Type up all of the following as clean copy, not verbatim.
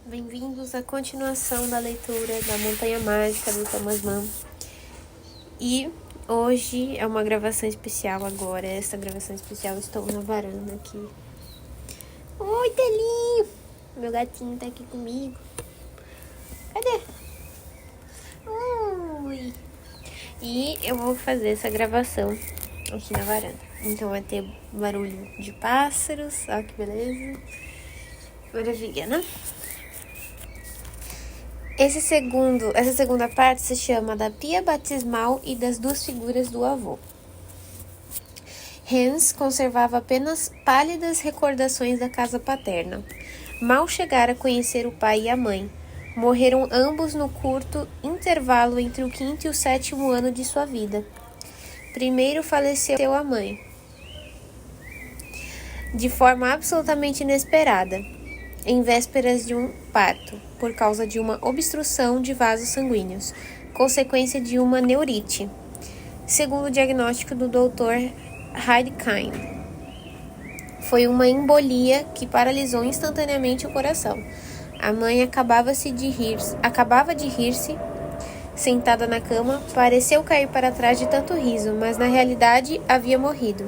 Bem-vindos à continuação da leitura da Montanha Mágica do Thomas Mann. E hoje é uma gravação especial agora. Essa gravação especial, estou na varanda aqui. Oi, Telinho! Meu gatinho tá aqui comigo. Cadê? Oi! E eu vou fazer essa gravação aqui na varanda. Então vai ter barulho de pássaros. Olha que beleza. Maravilha, né? Essa segunda parte se chama da pia batismal e das duas figuras do avô. Hans conservava apenas pálidas recordações da casa paterna. Mal chegara a conhecer o pai e a mãe. Morreram ambos no curto intervalo entre o 5º e o 7º ano de sua vida. Primeiro faleceu a mãe, de forma absolutamente inesperada, em vésperas de um parto, por causa de uma obstrução de vasos sanguíneos, consequência de uma neurite, segundo o diagnóstico do Dr. Heidkind. Foi uma embolia que paralisou instantaneamente o coração. A mãe acabava de rir-se, sentada na cama, pareceu cair para trás de tanto riso, mas na realidade havia morrido.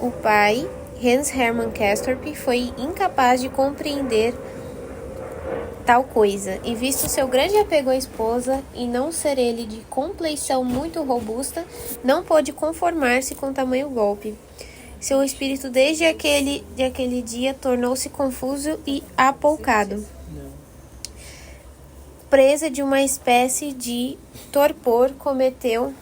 O pai, Hans Hermann Castorp, foi incapaz de compreender tal coisa, e visto seu grande apego à esposa e não ser ele de compleição muito robusta, não pôde conformar-se com tamanho golpe. Seu espírito desde aquele dia tornou-se confuso e apoucado. Presa de uma espécie de torpor, cometeu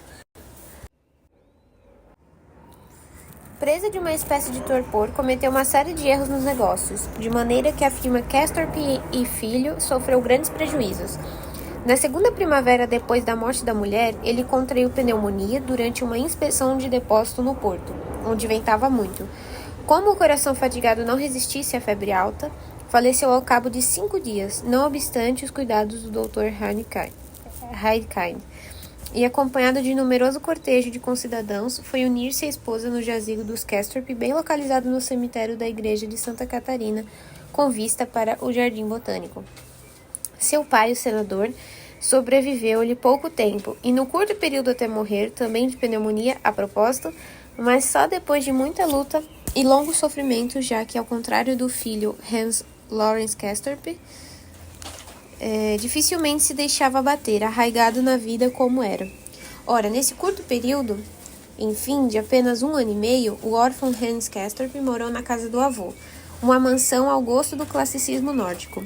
uma série de erros nos negócios, de maneira que a firma Castorp e Filho sofreu grandes prejuízos. Na segunda primavera depois da morte da mulher, ele contraiu pneumonia durante uma inspeção de depósito no porto, onde ventava muito. Como o coração fatigado não resistisse à febre alta, faleceu ao cabo de 5 dias, não obstante os cuidados do Dr. Heidkind. E, acompanhado de numeroso cortejo de concidadãos, foi unir-se à esposa no jazigo dos Castorp, bem localizado no cemitério da igreja de Santa Catarina, com vista para o Jardim Botânico. Seu pai, o senador, sobreviveu-lhe pouco tempo, e no curto período até morrer, também de pneumonia, a propósito, mas só depois de muita luta e longo sofrimento, já que, ao contrário do filho Hans Lawrence Castorp, dificilmente se deixava abater, arraigado na vida como era. Ora, nesse curto período, enfim, de apenas 1 ano e meio, o órfão Hans Castorp morou na casa do avô, uma mansão ao gosto do classicismo nórdico,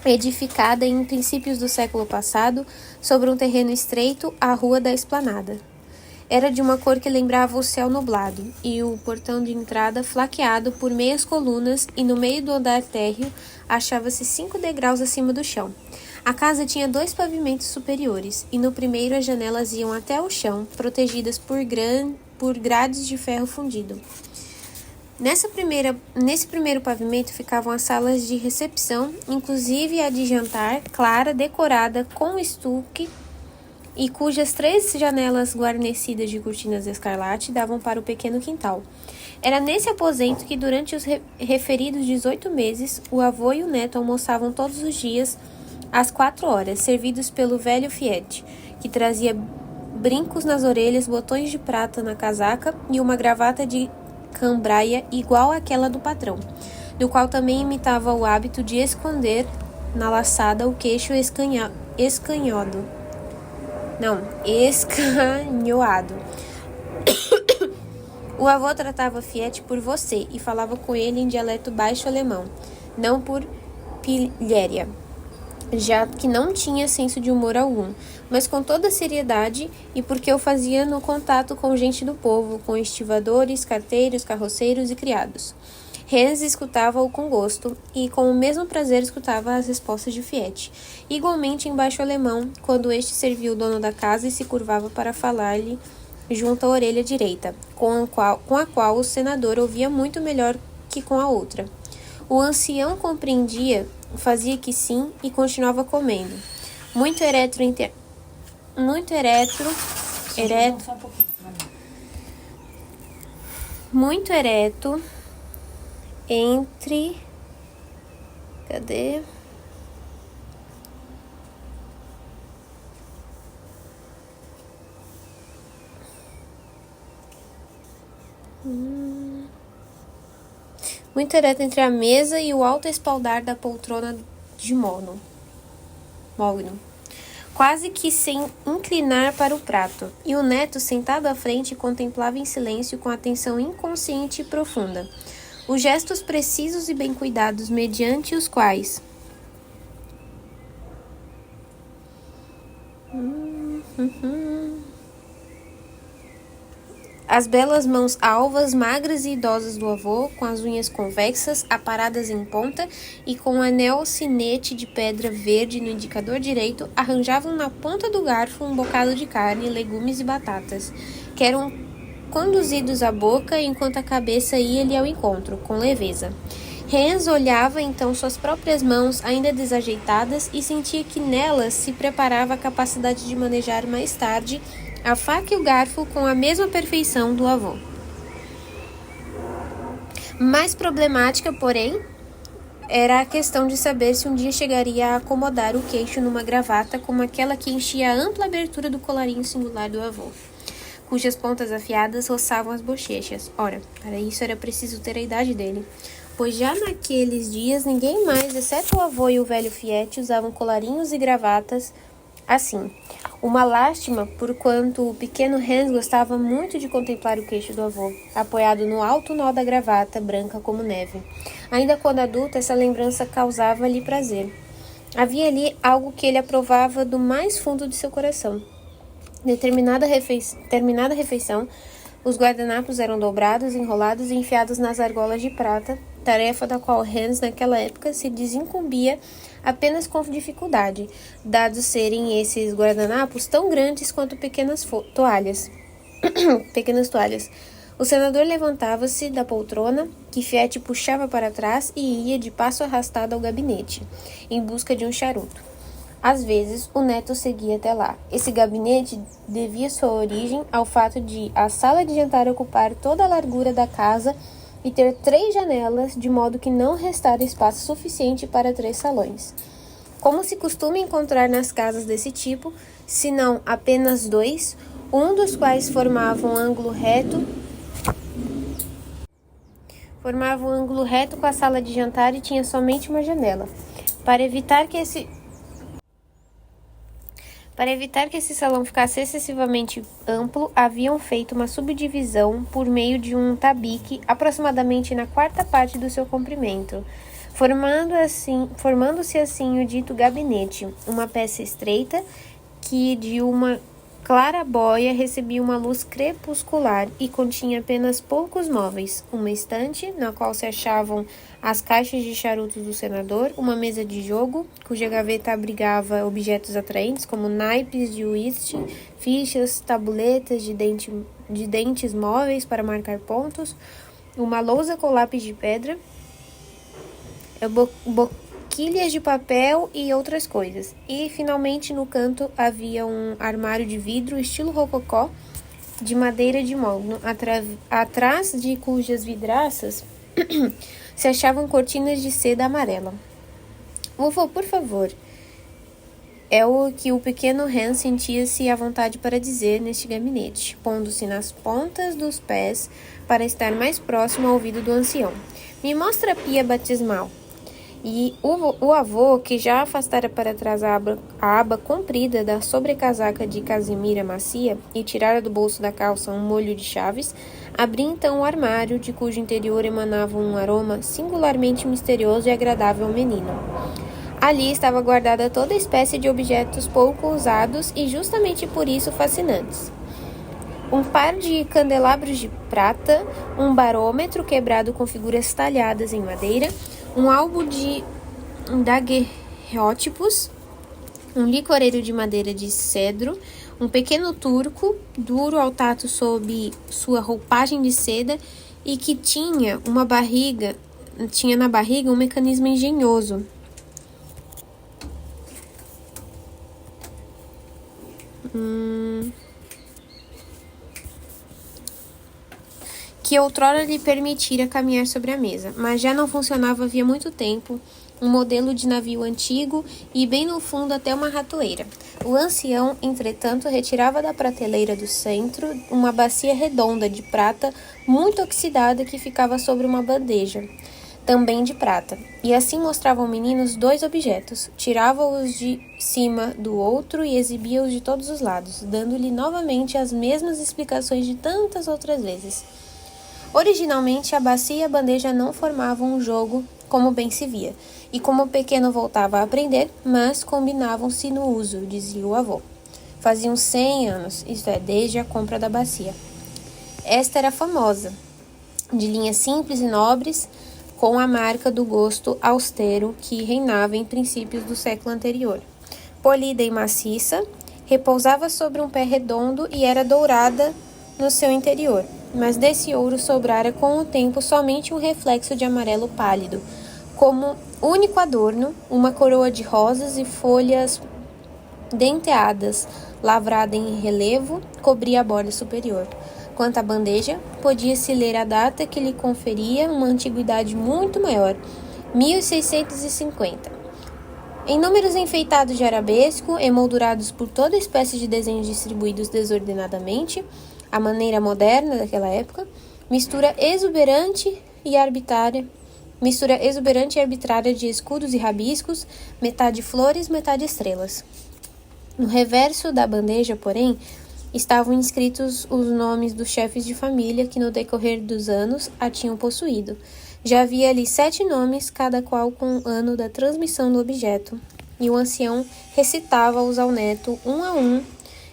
edificada em princípios do século passado, sobre um terreno estreito à rua da Esplanada. Era de uma cor que lembrava o céu nublado, e o portão de entrada flaqueado por meias colunas, e no meio do andar térreo achava-se 5 degraus acima do chão. A casa tinha 2 pavimentos superiores, e no primeiro as janelas iam até o chão, protegidas por grades de ferro fundido. Nesse primeiro pavimento ficavam as salas de recepção, inclusive a de jantar, clara, decorada com estuque, e cujas 3 janelas guarnecidas de cortinas escarlate davam para o pequeno quintal. Era nesse aposento que, durante os referidos 18 meses, o avô e o neto almoçavam todos os dias às 4 horas, servidos pelo velho Fiat, que trazia brincos nas orelhas, botões de prata na casaca e uma gravata de cambraia igual àquela do patrão, do qual também imitava o hábito de esconder na laçada o queixo escanhoado. O avô tratava Fiat por você e falava com ele em dialeto baixo alemão, não por pilhéria, já que não tinha senso de humor algum, mas com toda seriedade, e porque o fazia no contato com gente do povo, com estivadores, carteiros, carroceiros e criados. Hans escutava-o com gosto, e com o mesmo prazer escutava as respostas de Fiat, igualmente em baixo alemão, quando este servia o dono da casa e se curvava para falar-lhe junto à orelha direita, com a qual o senador ouvia muito melhor que com a outra. O ancião compreendia, fazia que sim e continuava comendo. Muito ereto entre muito ereto entre a mesa e o alto espaldar da poltrona de mogno, quase que sem inclinar para o prato, e o neto, sentado à frente, contemplava em silêncio com atenção inconsciente e profunda os gestos precisos e bem cuidados mediante os quais as belas mãos alvas, magras e idosas do avô, com as unhas convexas, aparadas em ponta e com um anel cinete de pedra verde no indicador direito, arranjavam na ponta do garfo um bocado de carne, legumes e batatas, que eram conduzidos à boca enquanto a cabeça ia-lhe ao encontro, com leveza. Hans olhava então suas próprias mãos ainda desajeitadas e sentia que nelas se preparava a capacidade de manejar mais tarde a faca e o garfo com a mesma perfeição do avô. Mais problemática, porém, era a questão de saber se um dia chegaria a acomodar o queixo numa gravata como aquela que enchia a ampla abertura do colarinho singular do avô, cujas pontas afiadas roçavam as bochechas. Ora, para isso era preciso ter a idade dele, pois já naqueles dias ninguém mais, exceto o avô e o velho Fiete, usavam colarinhos e gravatas assim. Uma lástima, porquanto o pequeno Hans gostava muito de contemplar o queixo do avô, apoiado no alto nó da gravata, branca como neve. Ainda quando adulto, essa lembrança causava-lhe prazer. Havia ali algo que ele aprovava do mais fundo de seu coração. Terminada a refeição, os guardanapos eram dobrados, enrolados e enfiados nas argolas de prata, tarefa da qual Hans, naquela época, se desincumbia apenas com dificuldade, dados serem esses guardanapos tão grandes quanto pequenas toalhas. O senador levantava-se da poltrona, que Fiete puxava para trás, e ia de passo arrastado ao gabinete, em busca de um charuto. Às vezes, o neto seguia até lá. Esse gabinete devia sua origem ao fato de a sala de jantar ocupar toda a largura da casa e ter 3 janelas, de modo que não restara espaço suficiente para 3 salões. Como se costuma encontrar nas casas desse tipo, se não apenas 2, um dos quais formava um ângulo reto com a sala de jantar e tinha somente uma janela. Para evitar que esse salão ficasse excessivamente amplo, haviam feito uma subdivisão por meio de um tabique, aproximadamente na 4ª parte do seu comprimento, formando-se assim o dito gabinete, uma peça estreita que de uma claraboia recebia uma luz crepuscular e continha apenas poucos móveis, uma estante, na qual se achavam as caixas de charutos do senador, uma mesa de jogo, cuja gaveta abrigava objetos atraentes como naipes de uísque, fichas, tabuletas de dentes móveis para marcar pontos, uma lousa com lápis de pedra, boquilhas de papel e outras coisas. E, finalmente, no canto havia um armário de vidro estilo rococó, de madeira de mogno, atrás de cujas vidraças se achavam cortinas de seda amarela. Vovô, por favor, é o que o pequeno Hans sentia-se à vontade para dizer neste gabinete, pondo-se nas pontas dos pés para estar mais próximo ao ouvido do ancião. Me mostra a pia batismal. E o avô, que já afastara para trás a aba comprida da sobrecasaca de casimira macia e tirara do bolso da calça um molho de chaves, abria então o armário, de cujo interior emanava um aroma singularmente misterioso e agradável ao menino. Ali estava guardada toda espécie de objetos pouco usados e justamente por isso fascinantes. Um par de candelabros de prata, um barômetro quebrado com figuras talhadas em madeira, um álbum de daguerreótipos, um licoreiro de madeira de cedro, um pequeno turco, duro ao tato sob sua roupagem de seda e que tinha na barriga um mecanismo engenhoso. Que outrora lhe permitira caminhar sobre a mesa, mas já não funcionava havia muito tempo, um modelo de navio antigo e bem no fundo até uma ratoeira. O ancião, entretanto, retirava da prateleira do centro uma bacia redonda de prata muito oxidada que ficava sobre uma bandeja. também de prata, e assim mostrava ao menino os 2 objetos, tirava-os de cima do outro e exibia-os de todos os lados, dando-lhe novamente as mesmas explicações de tantas outras vezes. Originalmente, a bacia e a bandeja não formavam um jogo como bem se via, e como o pequeno voltava a aprender, mas combinavam-se no uso, dizia o avô. Faziam 100 anos, isto é, desde a compra da bacia. Esta era famosa, de linhas simples e nobres, com a marca do gosto austero que reinava em princípios do século anterior. Polida e maciça, repousava sobre um pé redondo e era dourada no seu interior, mas desse ouro sobrara com o tempo somente um reflexo de amarelo pálido, como único adorno, uma coroa de rosas e folhas denteadas, lavrada em relevo, cobria a borda superior. Quanto à bandeja, podia-se ler a data que lhe conferia uma antiguidade muito maior, 1650. Em números enfeitados de arabesco, emoldurados por toda espécie de desenhos distribuídos desordenadamente, à maneira moderna daquela época, mistura exuberante e arbitrária de escudos e rabiscos, metade flores, metade estrelas. No reverso da bandeja, porém, estavam inscritos os nomes dos chefes de família que no decorrer dos anos a tinham possuído. Já havia ali 7 nomes, cada qual com o ano da transmissão do objeto, e o ancião recitava-os ao neto, um a um,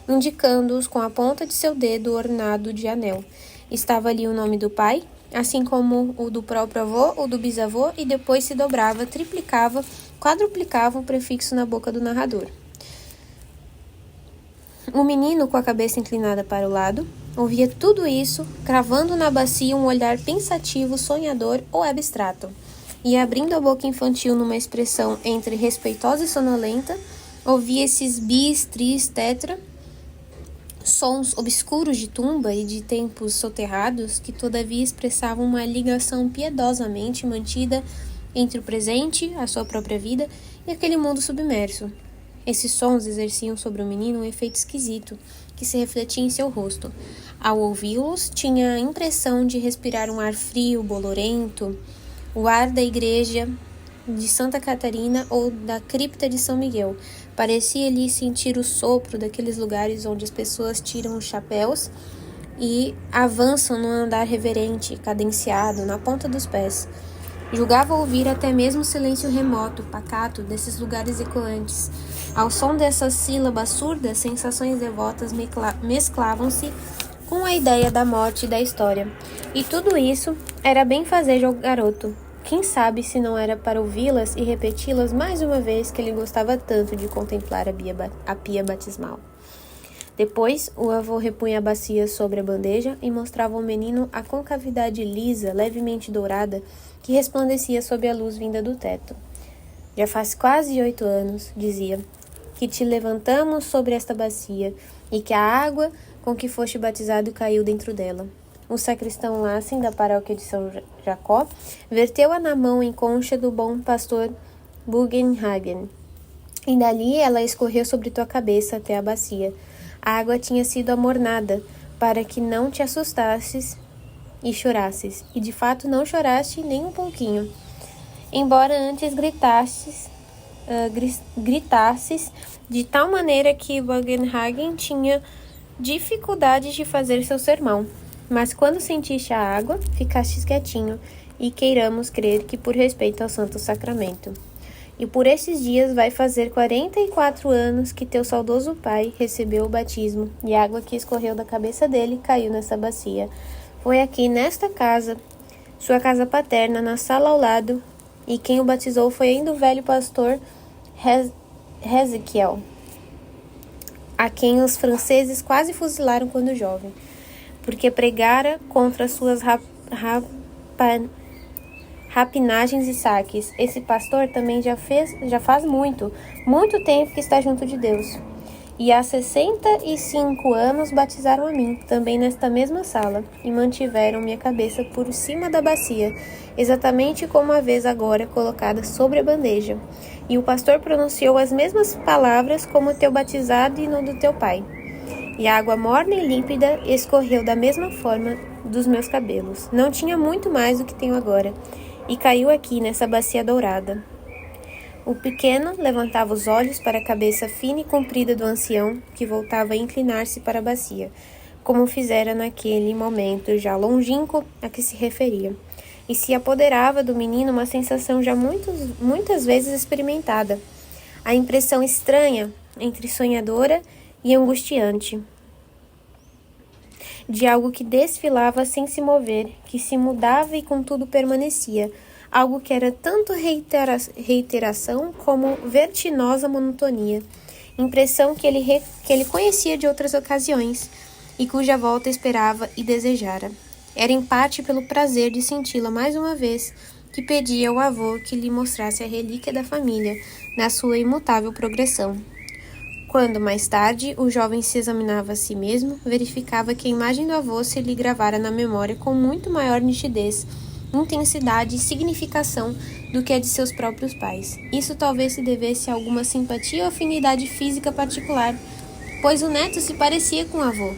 indicando-os com a ponta de seu dedo ornado de anel. Estava ali o nome do pai, assim como o do próprio avô ou do bisavô, e depois se dobrava, triplicava, quadruplicava o prefixo na boca do narrador. O menino, com a cabeça inclinada para o lado, ouvia tudo isso, cravando na bacia um olhar pensativo, sonhador ou abstrato, e abrindo a boca infantil numa expressão entre respeitosa e sonolenta, ouvia esses bis, tris, tetra, sons obscuros de tumba e de tempos soterrados que todavia expressavam uma ligação piedosamente mantida entre o presente, a sua própria vida, e aquele mundo submerso. Esses sons exerciam sobre o menino um efeito esquisito, que se refletia em seu rosto. Ao ouvi-los, tinha a impressão de respirar um ar frio, bolorento, o ar da igreja de Santa Catarina ou da cripta de São Miguel. Parecia-lhe sentir o sopro daqueles lugares onde as pessoas tiram os chapéus e avançam num andar reverente, cadenciado, na ponta dos pés. Julgava ouvir até mesmo o silêncio remoto, pacato, desses lugares ecoantes. Ao som dessas sílabas surdas, sensações devotas mesclavam-se com a ideia da morte e da história. E tudo isso era bem fazer ao garoto. Quem sabe se não era para ouvi-las e repeti-las mais uma vez que ele gostava tanto de contemplar a pia batismal. Depois, o avô repunha a bacia sobre a bandeja e mostrava ao menino a concavidade lisa, levemente dourada, que resplandecia sob a luz vinda do teto. Já faz quase 8 anos, dizia, que te levantamos sobre esta bacia e que a água com que foste batizado caiu dentro dela. O sacristão Lassen, da paróquia de São Jacó, verteu-a na mão em concha do bom pastor Bugenhagen, e dali ela escorreu sobre tua cabeça até a bacia. A água tinha sido amornada, para que não te assustasses e chorasses, e de fato não choraste nem um pouquinho, embora antes gritasses de tal maneira que Bugenhagen tinha dificuldade de fazer seu sermão. Mas quando sentiste a água, ficastes quietinho, e queiramos crer que por respeito ao Santo Sacramento. E por esses dias vai fazer 44 anos que teu saudoso pai recebeu o batismo, e a água que escorreu da cabeça dele caiu nessa bacia. Foi aqui nesta casa, sua casa paterna, na sala ao lado, e quem o batizou foi ainda o velho pastor Hezekiel, a quem os franceses quase fuzilaram quando jovem, porque pregara contra suas rapinagens e saques. Esse pastor também já faz muito tempo que está junto de Deus. E há 65 anos batizaram a mim, também nesta mesma sala, e mantiveram minha cabeça por cima da bacia, exatamente como a vez agora colocada sobre a bandeja. E o pastor pronunciou as mesmas palavras como o teu batizado e no do teu pai. E a água morna e límpida escorreu da mesma forma dos meus cabelos. Não tinha muito mais do que tenho agora. e caiu aqui, nessa bacia dourada. O pequeno levantava os olhos para a cabeça fina e comprida do ancião, que voltava a inclinar-se para a bacia, como fizera naquele momento já longínquo a que se referia, e se apoderava do menino uma sensação já muitas vezes experimentada, a impressão estranha, entre sonhadora e angustiante, de algo que desfilava sem se mover, que se mudava e contudo permanecia, algo que era tanto reiteração como vertiginosa monotonia, impressão que ele conhecia de outras ocasiões e cuja volta esperava e desejara. Era em parte pelo prazer de senti-la mais uma vez que pedia ao avô que lhe mostrasse a relíquia da família na sua imutável progressão. Quando, mais tarde, o jovem se examinava a si mesmo, verificava que a imagem do avô se lhe gravara na memória com muito maior nitidez, intensidade e significação do que a de seus próprios pais. Isso talvez se devesse a alguma simpatia ou afinidade física particular, pois o neto se parecia com o avô,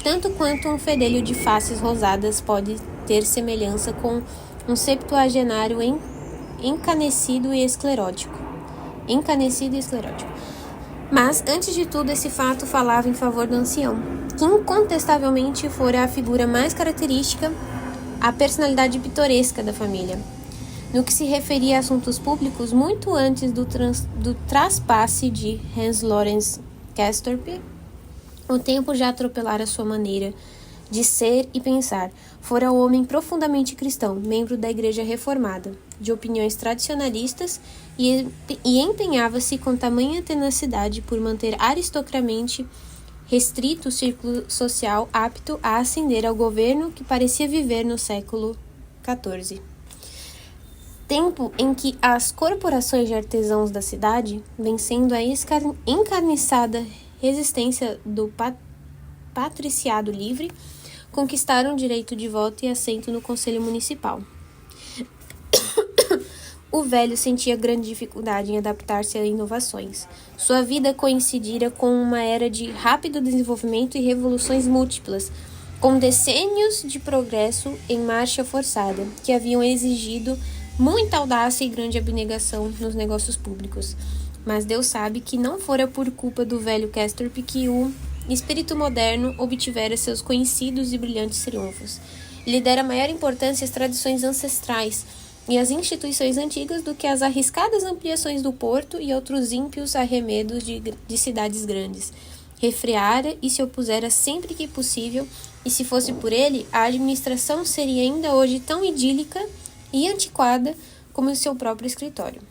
tanto quanto um fedelho de faces rosadas pode ter semelhança com um septuagenário encanecido e esclerótico. Mas, antes de tudo, esse fato falava em favor do ancião, que incontestavelmente fora a figura mais característica, a personalidade pitoresca da família. No que se referia a assuntos públicos, muito antes do traspasse de Hans Lorenz Castorp, o tempo já atropelara sua maneira de ser e pensar. Fora o homem profundamente cristão, membro da Igreja Reformada, de opiniões tradicionalistas, e empenhava-se com tamanha tenacidade por manter aristocraticamente restrito o círculo social apto a ascender ao governo que parecia viver no século XIV. Tempo em que as corporações de artesãos da cidade, vencendo a encarniçada resistência do patriciado livre, conquistaram direito de voto e assento no Conselho Municipal. O velho sentia grande dificuldade em adaptar-se a inovações. Sua vida coincidira com uma era de rápido desenvolvimento e revoluções múltiplas, com decênios de progresso em marcha forçada, que haviam exigido muita audácia e grande abnegação nos negócios públicos. Mas Deus sabe que não fora por culpa do velho Castorp que o espírito moderno obtivera seus conhecidos e brilhantes triunfos. Lhe dera maior importância às tradições ancestrais e às instituições antigas do que às arriscadas ampliações do porto e outros ímpios arremedos de cidades grandes. Refreara e se opusera sempre que possível, e se fosse por ele, a administração seria ainda hoje tão idílica e antiquada como o seu próprio escritório.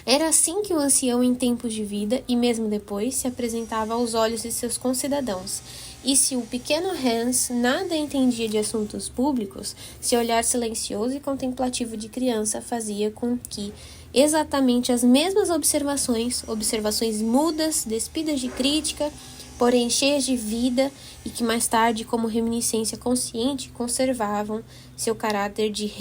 Era assim que o ancião, em tempos de vida e mesmo depois, se apresentava aos olhos de seus concidadãos. E se o pequeno Hans nada entendia de assuntos públicos, seu olhar silencioso e contemplativo de criança fazia com que exatamente as mesmas observações mudas, despidas de crítica, porém cheias de vida, e que mais tarde, como reminiscência consciente, conservavam seu caráter de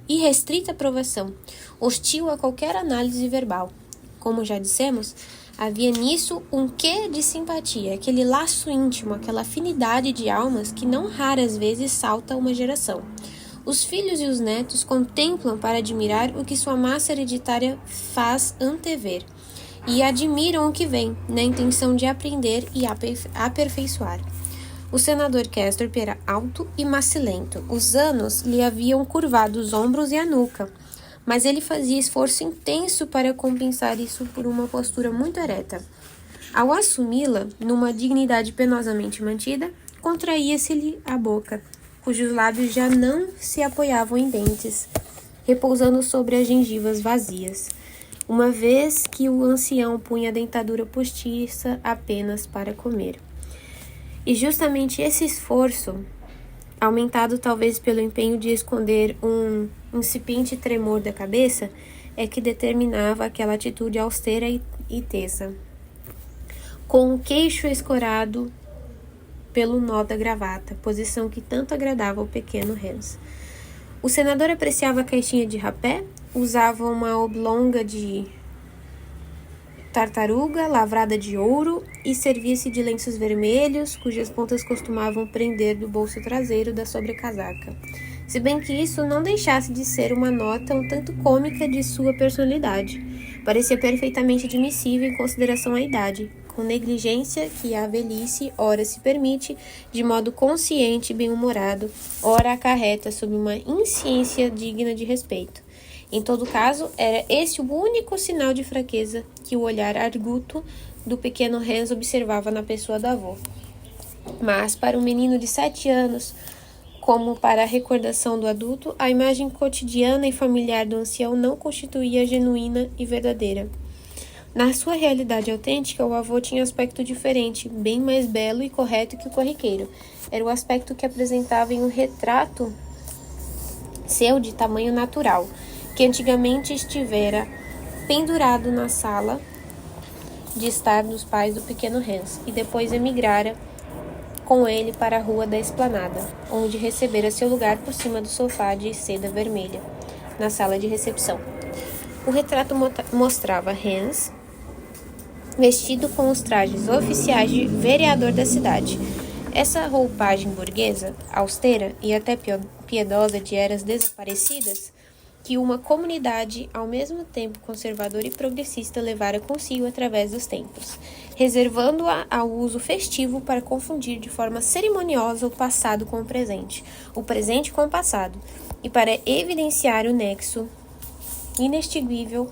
irrestrita aprovação, hostil a qualquer análise verbal. Como já dissemos, havia nisso um quê de simpatia, aquele laço íntimo, aquela afinidade de almas que não raras vezes salta uma geração. Os filhos e os netos contemplam para admirar o que sua massa hereditária faz antever, e admiram o que vem, na intenção de aprender e aperfeiçoar. O senador Castorp era alto e macilento. Os anos lhe haviam curvado os ombros e a nuca, mas ele fazia esforço intenso para compensar isso por uma postura muito ereta. Ao assumi-la, numa dignidade penosamente mantida, contraía-se-lhe a boca, cujos lábios já não se apoiavam em dentes, repousando sobre as gengivas vazias, uma vez que o ancião punha a dentadura postiça apenas para comer. E justamente esse esforço, aumentado talvez pelo empenho de esconder um incipiente tremor da cabeça, é que determinava aquela atitude austera e tesa, com o queixo escorado pelo nó da gravata, posição que tanto agradava ao pequeno Hans. O senador apreciava a caixinha de rapé, usava uma oblonga de tartaruga lavrada de ouro e servia-se de lenços vermelhos, cujas pontas costumavam prender do bolso traseiro da sobrecasaca. se bem que isso não deixasse de ser uma nota um tanto cômica de sua personalidade. Parecia perfeitamente admissível em consideração à idade, com negligência que a velhice ora se permite, de modo consciente e bem-humorado, ora acarreta sob uma insciência digna de respeito. Em todo caso, era esse o único sinal de fraqueza que o olhar arguto do pequeno Hans observava na pessoa da avó. Mas, para um menino de 7 anos, como para a recordação do adulto, a imagem cotidiana e familiar do ancião não constituía genuína e verdadeira. Na sua realidade autêntica, o avô tinha aspecto diferente, bem mais belo e correto que o corriqueiro. Era o aspecto que apresentava em um retrato seu de tamanho natural, que antigamente estivera pendurado na sala de estar dos pais do pequeno Hans, e depois emigrara com ele para a rua da Esplanada, onde recebera seu lugar por cima do sofá de seda vermelha, na sala de recepção. O retrato mostrava Hans vestido com os trajes oficiais de vereador da cidade. Essa roupagem burguesa, austera e até piedosa de eras desaparecidas, que uma comunidade ao mesmo tempo conservadora e progressista levara consigo através dos tempos, reservando-a ao uso festivo para confundir de forma cerimoniosa o passado com o presente com o passado, e para evidenciar o nexo inextinguível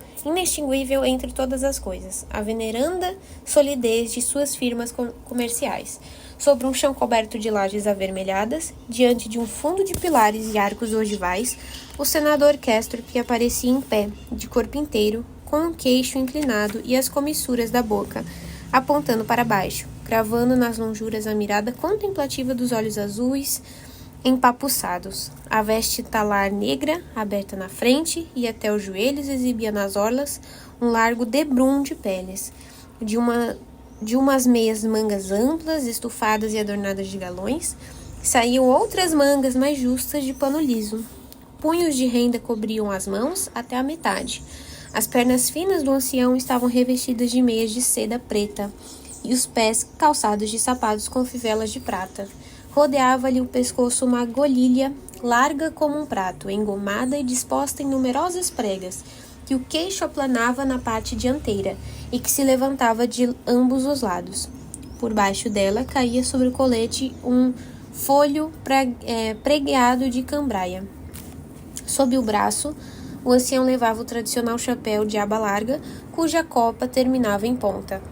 entre todas as coisas, a veneranda solidez de suas firmas comerciais. Sobre um chão coberto de lajes avermelhadas, diante de um fundo de pilares e arcos ogivais, o senador Kestrop aparecia em pé, de corpo inteiro, com o queixo inclinado e as comissuras da boca apontando para baixo, cravando nas lonjuras a mirada contemplativa dos olhos azuis empapuçados. A veste talar negra, aberta na frente e até os joelhos, exibia nas orlas um largo debrum de peles, de umas meias mangas amplas, estufadas e adornadas de galões, saíam outras mangas mais justas de pano liso. Punhos de renda cobriam as mãos até a metade. As pernas finas do ancião estavam revestidas de meias de seda preta, e os pés calçados de sapatos com fivelas de prata. Rodeava-lhe o pescoço uma golilha larga como um prato, engomada e disposta em numerosas pregas, que o queixo aplanava na parte dianteira e que se levantava de ambos os lados. Por baixo dela caía sobre o colete um folho pregueado de cambraia. Sob o braço, o ancião levava o tradicional chapéu de aba larga, cuja copa terminava em ponta.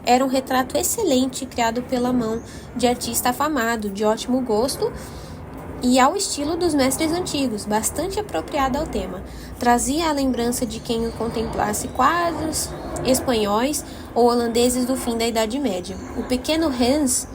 Era um retrato excelente, criado pela mão de artista afamado, de ótimo gosto e ao estilo dos mestres antigos, bastante apropriado ao tema. Trazia a lembrança de quem o contemplasse quadros espanhóis ou holandeses do fim da Idade Média. O pequeno Hans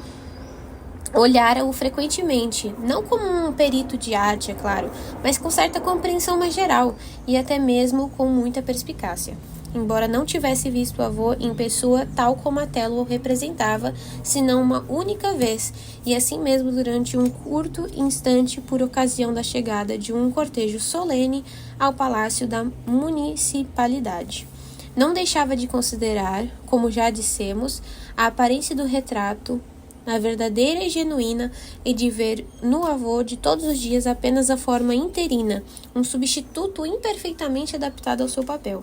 olhara-o frequentemente, não como um perito de arte, é claro, mas com certa compreensão mais geral e até mesmo com muita perspicácia. Embora não tivesse visto o avô em pessoa tal como a tela o representava, senão uma única vez, e assim mesmo durante um curto instante por ocasião da chegada de um cortejo solene ao palácio da municipalidade. Não deixava de considerar, como já dissemos, a aparência do retrato, a verdadeira e genuína, e de ver no avô de todos os dias apenas a forma interina, um substituto imperfeitamente adaptado ao seu papel,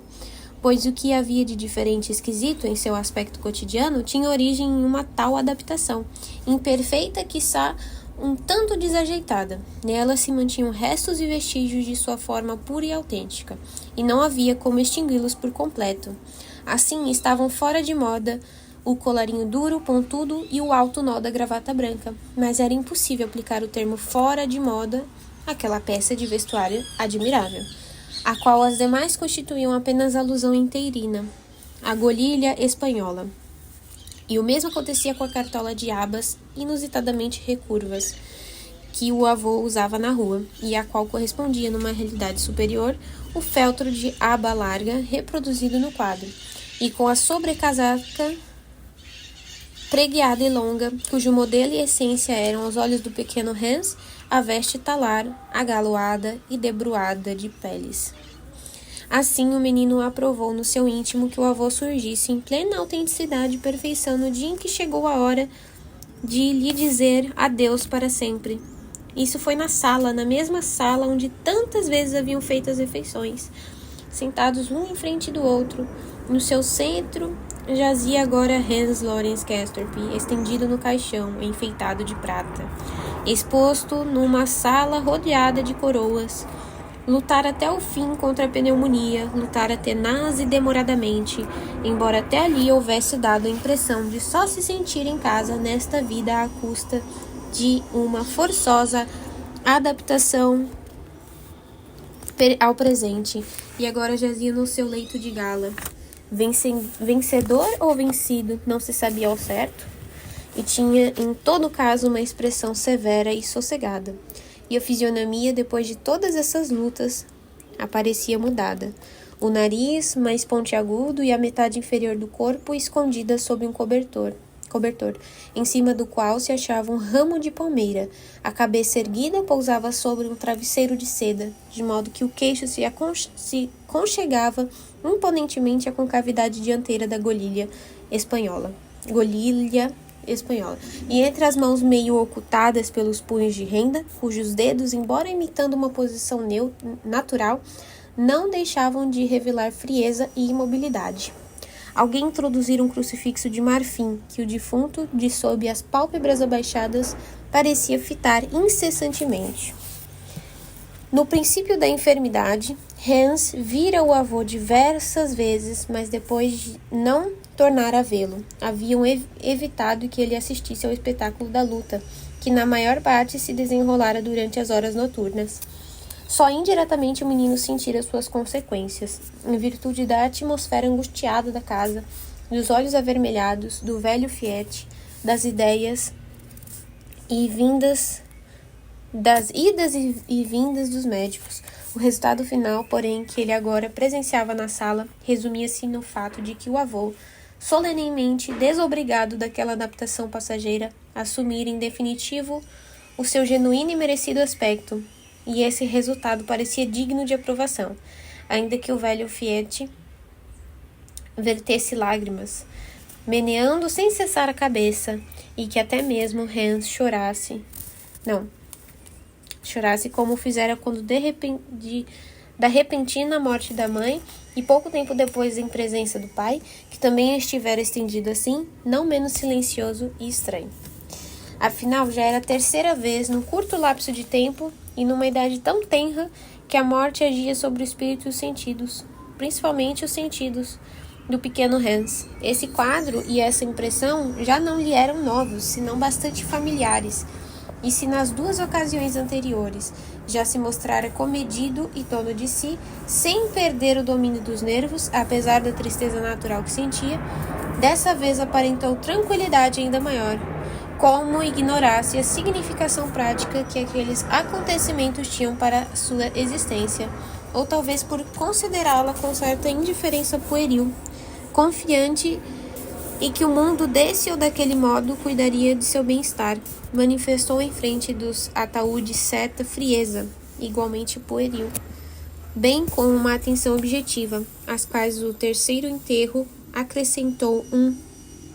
pois o que havia de diferente e esquisito em seu aspecto cotidiano tinha origem em uma tal adaptação, imperfeita, quiçá um tanto desajeitada. Nela se mantinham restos e vestígios de sua forma pura e autêntica, e não havia como extingui-los por completo. Assim, estavam fora de moda o colarinho duro, pontudo e o alto nó da gravata branca, mas era impossível aplicar o termo fora de moda àquela peça de vestuário admirável, a qual as demais constituíam apenas alusão inteirina, a golilha espanhola. E o mesmo acontecia com a cartola de abas inusitadamente recurvas, que o avô usava na rua, e a qual correspondia, numa realidade superior, o feltro de aba larga reproduzido no quadro, e com a sobrecasaca pregueada e longa, cujo modelo e essência eram, aos olhos do pequeno Hans, a veste talar, agaloada e debruada de peles. Assim, o menino aprovou no seu íntimo que o avô surgisse em plena autenticidade e perfeição no dia em que chegou a hora de lhe dizer adeus para sempre. Isso foi na mesma sala onde tantas vezes haviam feito as refeições. Sentados um em frente do outro, no seu centro jazia agora Hans Lawrence Castorp, estendido no caixão, enfeitado de prata. Exposto numa sala rodeada de coroas. Lutar até o fim contra a pneumonia, lutar tenaz e demoradamente, embora até ali houvesse dado a impressão de só se sentir em casa nesta vida à custa de uma forçosa adaptação ao presente, e agora jazia no seu leito de gala. Vencedor ou vencido, não se sabia ao certo, e tinha em todo caso uma expressão severa e sossegada. E a fisionomia, depois de todas essas lutas, aparecia mudada. O nariz mais pontiagudo e a metade inferior do corpo escondida sob um cobertor, em cima do qual se achava um ramo de palmeira. A cabeça erguida pousava sobre um travesseiro de seda, de modo que o queixo se conchegava imponentemente à concavidade dianteira da golilha espanhola. E entre as mãos meio ocultadas pelos punhos de renda, cujos dedos, embora imitando uma posição natural, não deixavam de revelar frieza e imobilidade. Alguém introduzira um crucifixo de marfim, que o defunto, de sob as pálpebras abaixadas, parecia fitar incessantemente. No princípio da enfermidade, Hans vira o avô diversas vezes, mas depois não tornara a vê-lo. Haviam evitado que ele assistisse ao espetáculo da luta, que na maior parte se desenrolara durante as horas noturnas. Só indiretamente o menino sentira suas consequências, em virtude da atmosfera angustiada da casa, dos olhos avermelhados, do velho Fiat, das ideias e vindas, das idas e vindas dos médicos. O resultado final, porém, que ele agora presenciava na sala, resumia-se no fato de que o avô, solenemente desobrigado daquela adaptação passageira, assumira em definitivo o seu genuíno e merecido aspecto, e esse resultado parecia digno de aprovação, ainda que o velho Fiat vertesse lágrimas, meneando sem cessar a cabeça, e que até mesmo Hans chorasse como fizera quando da repentina morte da mãe, e pouco tempo depois em presença do pai, que também estivera estendido assim, não menos silencioso e estranho. Afinal, já era a terceira vez, num curto lapso de tempo e numa idade tão tenra, que a morte agia sobre o espírito e os sentidos, principalmente os sentidos do pequeno Hans. Esse quadro e essa impressão já não lhe eram novos, senão bastante familiares, e se nas duas ocasiões anteriores já se mostrara comedido e dono de si, sem perder o domínio dos nervos, apesar da tristeza natural que sentia, dessa vez aparentou tranquilidade ainda maior, como ignorasse a significação prática que aqueles acontecimentos tinham para sua existência, ou talvez por considerá-la com certa indiferença pueril, confiante e que o mundo desse ou daquele modo cuidaria de seu bem-estar, manifestou em frente dos ataúdes certa frieza, igualmente pueril, bem como uma atenção objetiva, às quais o terceiro enterro acrescentou um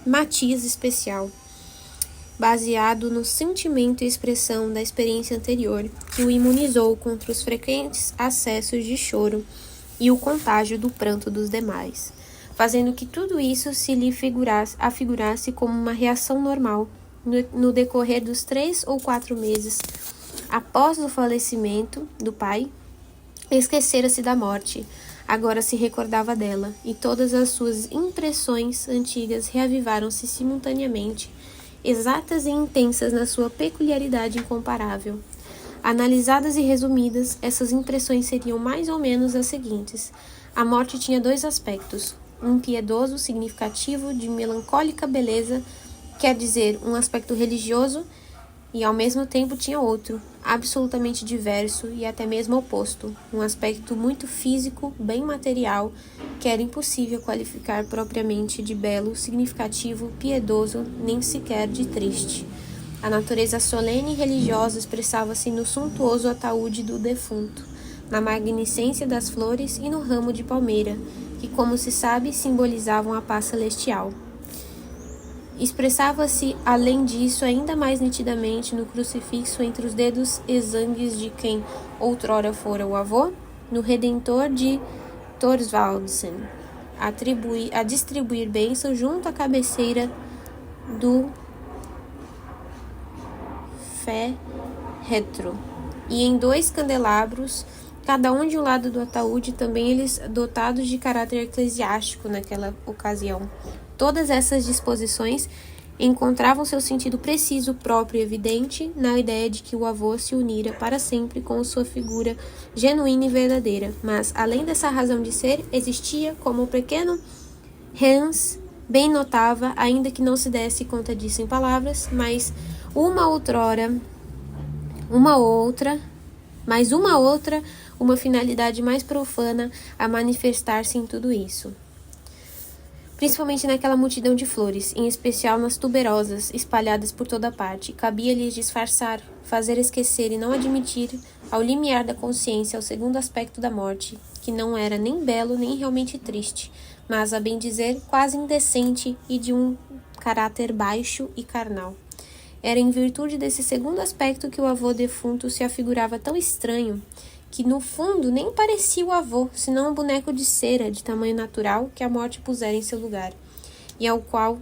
matiz especial, baseado no sentimento e expressão da experiência anterior, que o imunizou contra os frequentes acessos de choro e o contágio do pranto dos demais, fazendo que tudo isso se lhe afigurasse como uma reação normal no decorrer dos 3 ou 4 meses após o falecimento do pai. Esquecera-se da morte, agora se recordava dela, e todas as suas impressões antigas reavivaram-se simultaneamente, exatas e intensas na sua peculiaridade incomparável. Analisadas e resumidas, essas impressões seriam mais ou menos as seguintes. A morte tinha 2 aspectos: um piedoso, significativo, de melancólica beleza, quer dizer, um aspecto religioso, e ao mesmo tempo tinha outro, absolutamente diverso e até mesmo oposto, um aspecto muito físico, bem material, que era impossível qualificar propriamente de belo, significativo, piedoso, nem sequer de triste. A natureza solene e religiosa expressava-se no suntuoso ataúde do defunto, na magnificência das flores e no ramo de palmeira, que, como se sabe, simbolizavam a paz celestial. expressava-se, além disso, ainda mais nitidamente no crucifixo entre os dedos exangues de quem outrora fora o avô, no Redentor de Thorvaldsen, a distribuir bênçãos junto à cabeceira do féretro, e em 2 candelabros, cada um de um lado do ataúde, também eles dotados de caráter eclesiástico naquela ocasião. Todas essas disposições encontravam seu sentido preciso, próprio e evidente na ideia de que o avô se unira para sempre com sua figura genuína e verdadeira. Mas, além dessa razão de ser, existia, como o pequeno Hans bem notava, ainda que não se desse conta disso em palavras, mas uma finalidade mais profana a manifestar-se em tudo isso. Principalmente naquela multidão de flores, em especial nas tuberosas, espalhadas por toda parte. Cabia-lhes disfarçar, fazer esquecer e não admitir, ao limiar da consciência, o segundo aspecto da morte, que não era nem belo nem realmente triste, mas, a bem dizer, quase indecente e de um caráter baixo e carnal. Era em virtude desse segundo aspecto que o avô defunto se afigurava tão estranho, que no fundo nem parecia o avô, senão um boneco de cera de tamanho natural que a morte pusera em seu lugar, e ao qual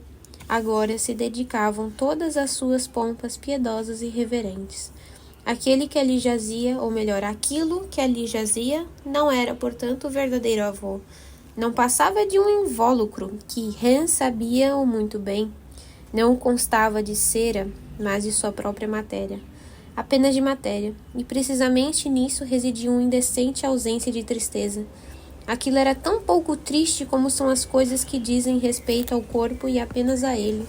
agora se dedicavam todas as suas pompas piedosas e reverentes. Aquele que ali jazia, ou melhor, aquilo que ali jazia, não era, portanto, o verdadeiro avô. Não passava de um invólucro, que Hans sabia-o muito bem. Não constava de cera, mas de sua própria matéria. Apenas de matéria, e precisamente nisso residia uma indecente ausência de tristeza. Aquilo era tão pouco triste como são as coisas que dizem respeito ao corpo e apenas a ele.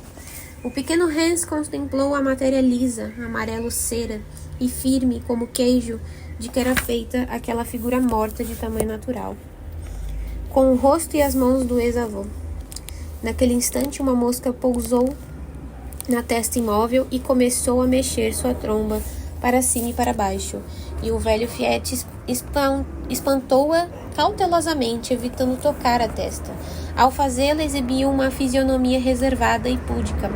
O pequeno Hans contemplou a matéria lisa, amarelo cera, e firme como queijo de que era feita aquela figura morta de tamanho natural, com o rosto e as mãos do ex-avô. Naquele instante, uma mosca pousou na testa imóvel e começou a mexer sua tromba para cima e para baixo, e o velho Fiete espantou-a cautelosamente, evitando tocar a testa. Ao fazê-lo, exibia uma fisionomia reservada e púdica,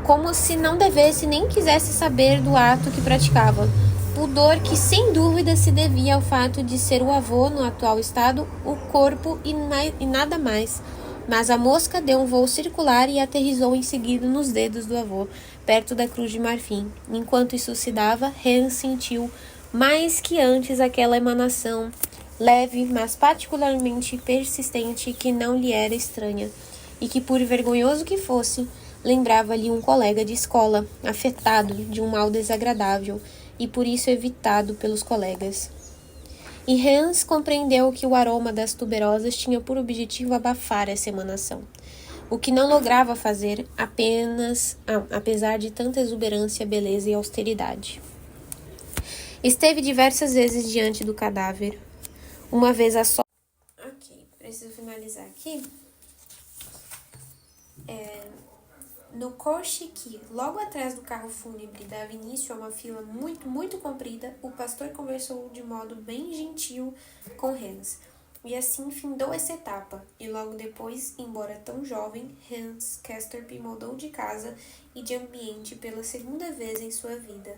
como se não devesse nem quisesse saber do ato que praticava, pudor que sem dúvida se devia ao fato de ser o avô, no atual estado, o corpo e nada mais. Mas a mosca deu um voo circular e aterrissou em seguida nos dedos do avô, perto da cruz de marfim. Enquanto isso se dava, Hans sentiu mais que antes aquela emanação leve, mas particularmente persistente, que não lhe era estranha, e que, por vergonhoso que fosse, lembrava-lhe um colega de escola, afetado de um mal desagradável, e por isso evitado pelos colegas. E Hans compreendeu que o aroma das tuberosas tinha por objetivo abafar essa emanação, o que não lograva fazer apesar de tanta exuberância, beleza e austeridade. Esteve diversas vezes diante do cadáver, uma vez a só. Ok, preciso finalizar aqui. No coche que, logo atrás do carro fúnebre, dava início a uma fila muito, muito comprida, o pastor conversou de modo bem gentil com Hans, e assim findou essa etapa, e logo depois, embora tão jovem, Hans Castorp mudou de casa e de ambiente pela segunda vez em sua vida.